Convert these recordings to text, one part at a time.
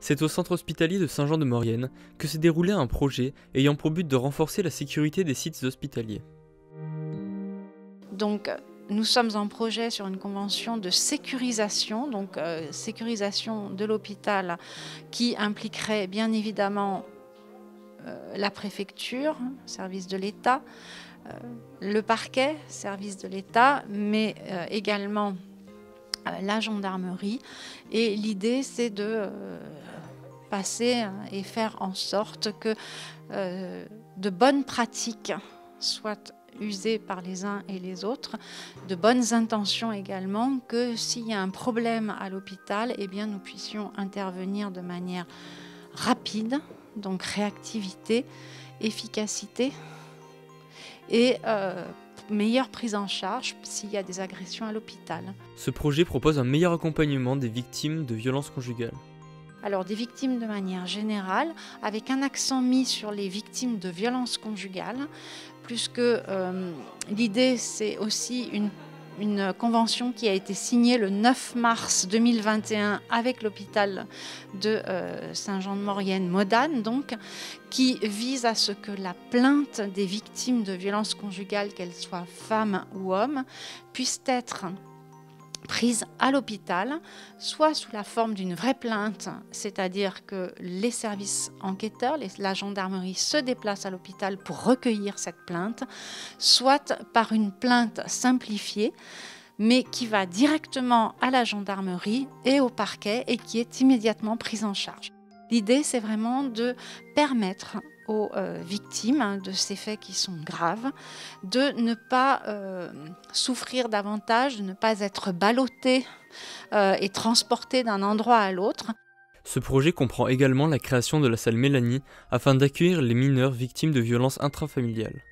C'est au centre hospitalier de Saint-Jean-de-Maurienne que s'est déroulé un projet ayant pour but de renforcer la sécurité des sites hospitaliers. Donc, nous sommes en projet sur une convention de sécurisation, donc sécurisation de l'hôpital qui impliquerait bien évidemment la préfecture, service de l'État, le parquet, service de l'État, mais également la gendarmerie. Et l'idée, c'est de passer et faire en sorte que de bonnes pratiques soient usées par les uns et les autres, de bonnes intentions également, que s'il y a un problème à l'hôpital, eh bien, nous puissions intervenir de manière rapide, donc réactivité, efficacité et meilleure prise en charge s'il y a des agressions à l'hôpital. Ce projet propose un meilleur accompagnement des victimes de violences conjugales. Alors des victimes de manière générale, avec un accent mis sur les victimes de violences conjugales, puisque l'idée c'est aussi une convention qui a été signée le 9 mars 2021 avec l'hôpital de Saint-Jean-de-Maurienne, Modane, donc, qui vise à ce que la plainte des victimes de violences conjugales, qu'elles soient femmes ou hommes, puisse être prise à l'hôpital, soit sous la forme d'une vraie plainte, c'est-à-dire que les services enquêteurs, la gendarmerie se déplacent à l'hôpital pour recueillir cette plainte, soit par une plainte simplifiée, mais qui va directement à la gendarmerie et au parquet et qui est immédiatement prise en charge. L'idée, c'est vraiment de permettre aux victimes de ces faits qui sont graves, de ne pas souffrir davantage, de ne pas être ballottées et transportées d'un endroit à l'autre. Ce projet comprend également la création de la salle Mélanie afin d'accueillir les mineurs victimes de violences intrafamiliales.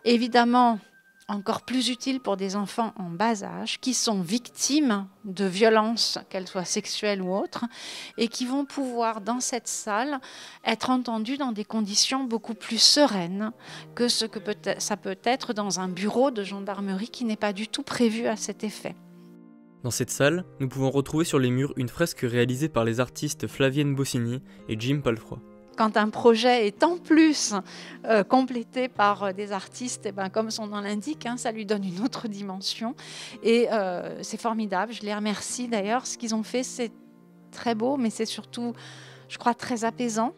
Évidemment, encore plus utile pour des enfants en bas âge qui sont victimes de violences, qu'elles soient sexuelles ou autres, et qui vont pouvoir, dans cette salle, être entendus dans des conditions beaucoup plus sereines que ce que ça peut être dans un bureau de gendarmerie qui n'est pas du tout prévu à cet effet. Dans cette salle, nous pouvons retrouver sur les murs une fresque réalisée par les artistes Flavienne Bossini et Jim Palfroy. Quand un projet est en plus complété par des artistes, et ben, comme son nom l'indique, ça lui donne une autre dimension. Et c'est formidable, je les remercie d'ailleurs. Ce qu'ils ont fait, c'est très beau, mais c'est surtout, je crois, très apaisant.